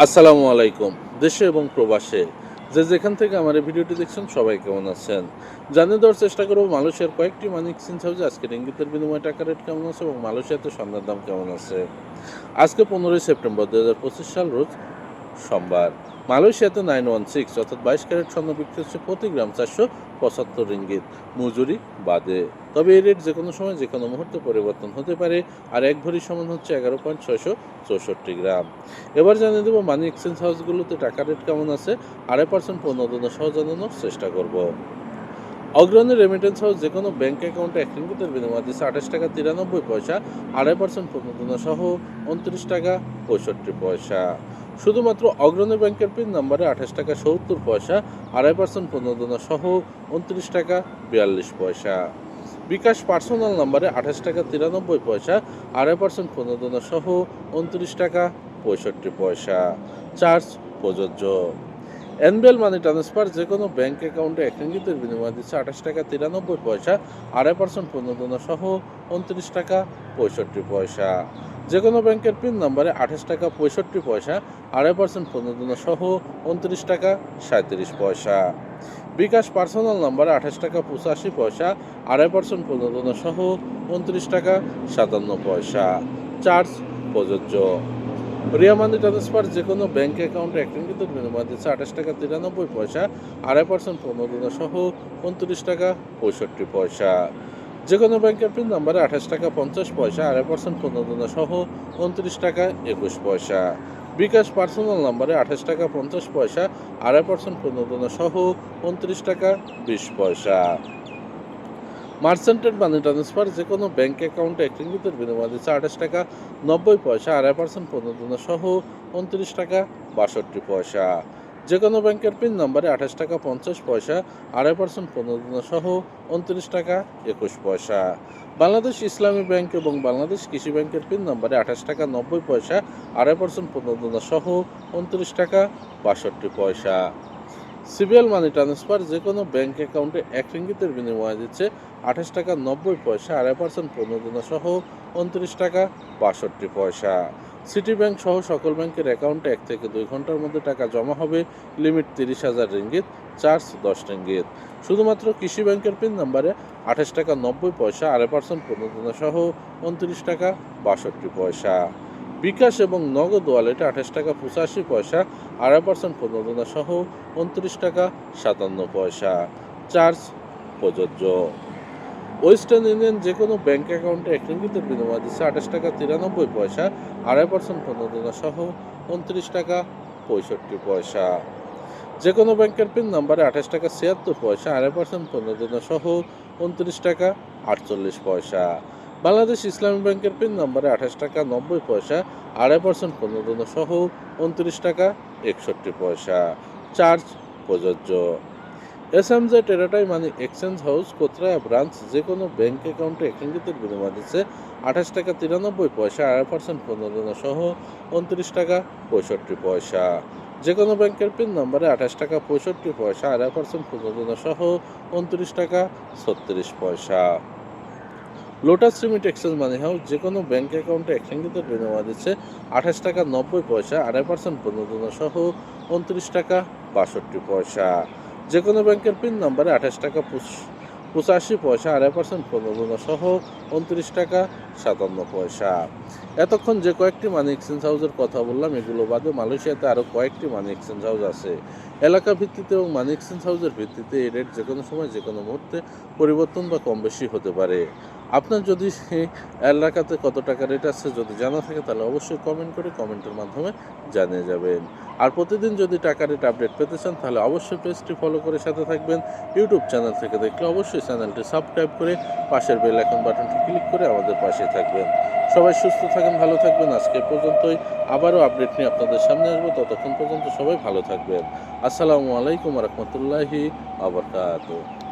আসসালামু আলাইকুম। দেশে এবং প্রবাসে যে যেখান থেকে আমার এই ভিডিওটি দেখছেন সবাই কেমন আছেন? জানিয়ে দেওয়ার চেষ্টা করব মালয়েশিয়ার কয়েকটি মানি এক্সচেঞ্জ হাউসে আজকে রিঙ্গিতের বিনিময়ে টাকা রেট কেমন আছে এবং মালয়েশিয়াতে স্বর্ণের দাম কেমন আছে। আজকে 15ই সেপ্টেম্বর 2025 সাল রোজ সোমবার। মালয়েশিয়াতে 916 অর্থাৎ 22 ক্যারেট স্বর্ণ বিক্রি হচ্ছে প্রতি গ্রাম 475 রিঙ্গিত মজুরি বাদে। তবে এই রেট যে কোনো সময় যে কোনো মুহূর্তে পরিবর্তন হতে পারে। আর এক ভরি সমান হচ্ছে 11.664 গ্রাম। এবার জানিয়ে দেবো মানি এক্সচেঞ্জ হাউসগুলোতে টাকা রেট কেমন আছে। 2.5% প্রণোদনা সহ জানানোর চেষ্টা করব। অগ্রণী রেমিটেন্স হাউস যে কোনো ব্যাঙ্ক অ্যাকাউন্টে 1 রিঙ্গিতের বিনিময়ে দিচ্ছে 28 টাকা 93 পয়সা, 2.5% প্রণোদনা সহ 29 টাকা 65 পয়সা। শুধুমাত্র অগ্রণী ব্যাংকের পিন নাম্বারে 28 টাকা 70 পয়সা, 2.5% প্রণোদনা সহ 29 টাকা 42 পয়সা। বিকাশ পার্সোনাল নাম্বারে 28 টাকা 93 পয়সা, 2.5% প্রণোদনা সহ 29 টাকা 65 পয়সা। চার্জ প্রযোজ্য। এনবিএল মানি ট্রান্সফার যে কোনো ব্যাঙ্ক অ্যাকাউন্টে 1 রিঙ্গিতের বিনিময়ে দিচ্ছে 28 টাকা 93 পয়সা, 2.5% প্রণোদনা সহ 29 টাকা 65 পয়সা। যে কোনো ব্যাংকের পিন নাম্বারে 28 টাকা 65 পয়সা, 2.5% প্রণোদনা সহ 29 টাকা 37 পয়সা। বিকাশ পার্সোনাল নাম্বারে 28 টাকা 85 পয়সা, 2.5% প্রণোদনা সহ 29 টাকা 57 পয়সা। চার্জ প্রযোজ্য। রিয়া মানি ট্রান্সফার যে কোনো ব্যাঙ্ক অ্যাকাউন্টে 1 রিঙ্গিতের বিনিময়ে দিচ্ছে 28 টাকা 93 পয়সা, 2.5% প্রণোদনা সহ 29 টাকা 65 পয়সা। যে কোনো ব্যাংকের পিন নাম্বারে 28 টাকা 50 পয়সা, 2.5% প্রণোদনা সহ 29 টাকা 21 পয়সা। বিকাশ পার্সোনাল নাম্বারে 28 টাকা 50 পয়সা, 2.5% প্রণোদনা সহ 29 টাকা 20 পয়সা। মার্চেন্টেড মানি ট্রান্সফার যে কোনো ব্যাঙ্ক অ্যাকাউন্টে 1 রিঙ্গিতের বিনিময়ে দিচ্ছে 28 টাকা 90 পয়সা, 2.5% প্রণোদনা সহ 29 টাকা 62 পয়সা। যে কোনো ব্যাংকের পিন নাম্বারে 28 টাকা 50 পয়সা, 2.5% প্রণোদনা সহ 29 টাকা 21 পয়সা। বাংলাদেশ ইসলামী ব্যাংক এবং বাংলাদেশ কৃষি ব্যাংকের পিন নাম্বারে 28 টাকা 90 পয়সা, 2.5% প্রণোদনা সহ 29 টাকা 62 পয়সা। সিবিএল মানি ট্রান্সফার যে কোনো ব্যাঙ্ক অ্যাকাউন্টে 1 রিঙ্গিতের বিনিময়ে দিচ্ছে 28 টাকা 90 পয়সা, 2.5% প্রণোদনা সহ 29 টাকা 62 পয়সা। সিটি ব্যাংক সহ সকল ব্যাংকের অ্যাকাউন্টে 1 থেকে 2 ঘন্টার মধ্যে টাকা জমা হবে। Limit 30,000 ringgit, charge 10 ringgit. শুধুমাত্র কৃষি ব্যাংকের পিন নাম্বারে 28 টাকা 90 পয়সা, 2.5% প্রণোদনা সহ 29 টাকা 62 পয়সা। বিকাশ এবং নগদ ওয়ালেটে 28 টাকা 85 পয়সা, 2.5% প্রণোদনা সহ 29 টাকা 57 পয়সা। চার্জ প্রযোজ্য। ওয়েস্টার্ন ইউনিয়ন যে কোনো ব্যাঙ্ক অ্যাকাউন্টে 1 রিঙ্গিতের বিনিময়ে দিচ্ছে 28 টাকা 93 পয়সা, 2.5% প্রণোদনা সহ 29 টাকা 65 পয়সা। যে কোনো ব্যাংকের পিন নাম্বারে 28 টাকা 76 পয়সা, 2.5% প্রণোদনা সহ 29 টাকা 48 পয়সা। বাংলাদেশ ইসলামী ব্যাংকের পিন নাম্বারে 28 টাকা 90 পয়সা, 2.5% প্রণোদনা সহ 29 টাকা 61 পয়সা। চার্জ প্রযোজ্য। SMJ টেরাটাই money exchange house কোতরায়া branch যে কোনো ব্যাংক অ্যাকাউন্টে 1 রিঙ্গিতের বিনিময়ে দিচ্ছে 28 টাকা 93 পয়সা, 2.5% প্রণোদনা সহ 29 টাকা 65 পয়সা। যে কোনো ব্যাংকের পিন নাম্বারে 28 টাকা 65 পয়সা, 2.5% প্রণোদনা সহ 29 টাকা 36 পয়সা। লোটাস রিমিট এক্সচেঞ্জ মানি হাউস যে কোনো ব্যাংক অ্যাকাউন্টে 1 রিঙ্গিতের বিনিময়ে দিচ্ছে 28 টাকা 90 পয়সা, 2.5% প্রণোদনা সহ 29 টাকা 62 পয়সা। যে কোনো ব্যাংকের পিন নাম্বারে 28 টাকা 85 পয়সা, 2.5% প্রণোদনা সহ 29 টাকা 57 পয়সা। এতক্ষণ যে কয়েকটি মানি এক্সচেঞ্জ হাউসের কথা বললাম এগুলো বাদে মালয়েশিয়াতে আরও কয়েকটি মানি এক্সচেঞ্জ হাউস আছে। এলাকা ভিত্তিতে এবং মানি এক্সচেঞ্জ হাউসের ভিত্তিতে এই রেট যে কোনো সময় যে কোনো মুহূর্তে পরিবর্তন বা কম বেশি হতে পারে। আপনার যদি এলাকাতে কত টাকা রেট আছে যদি জানা থাকে তাহলে অবশ্যই কমেন্ট করে কমেন্টের মাধ্যমে জানিয়ে যাবেন। আর প্রতিদিন যদি টাকা রেট আপডেট পেতে চান তাহলে অবশ্যই পেজটি ফলো করে সাথে থাকবেন। ইউটিউব চ্যানেল থেকে দেখলে অবশ্যই চ্যানেলটি সাবস্ক্রাইব করে পাশের বেল আইকন বাটনটি ক্লিক করে আমাদের পাশে থাকবেন। সবাই সুস্থ থাকেন, ভালো থাকবেন। আজকে পর্যন্তই, আবারও আপডেট নিয়ে আপনাদের সামনে আসবো। ততক্ষণ পর্যন্ত সবাই ভালো থাকবেন। আসসালামু আলাইকুম রহমতুল্লাহি ওয়া বারাকাতুহু।